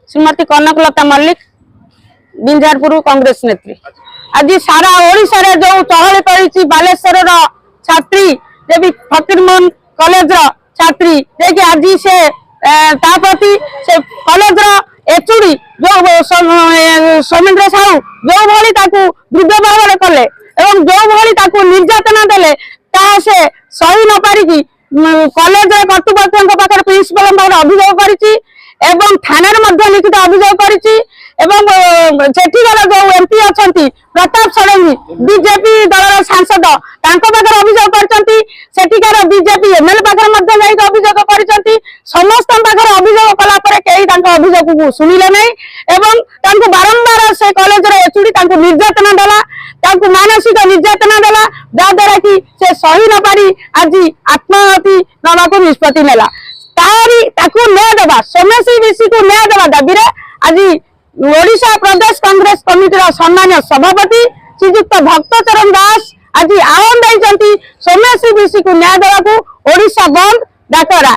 श्रीमती कनकलता मल्लिक बिंजारपुर कांग्रेस नेत्री। आज सारा ओडिशा रे जो चहल पड़ी बालेश्वर छात्री देवी फकीरमोहन कॉलेज छात्री देखिए आज से प्रति से कॉलेज एचुड़ी जो सौमेन्द्र साहू जो भली दुर्व्यवहार कले एवं जो भली निर्यातना देले से सही न पारिकी कॉलेज कर्तृपक्ष पाखे प्रिंसिपल अभियोग करी एवं थाना लिखित अभियोग करी सेठिकार जो एमपी अच्छा प्रताप षडंगी बीजेपी दल सांसद पाखे अभियोग कर बीजेपी एमएलए पाखे अभियोग कर समस्त पाखे अभियोग कलापर कई अभियोग को शुणिले नहीं बारंबार से कॉलेज एचुड़ी निर्यातना देला मानसिक निर्यातना देला जहाद्वारा कि से सही न पारी आज आत्महत्या नवा को निष्पत्ति नेला न्याय देवा सोमेश्वरी को न्याय देवा दाबी आज ओडिशा प्रदेश कांग्रेस कमिटी सम्मान्य सभापति श्रीजुक्त भक्तचरण दास आज आह्वान देइछंती सोमेश्वरी को न्याय देवा को ओडिशा बंद डाकरा।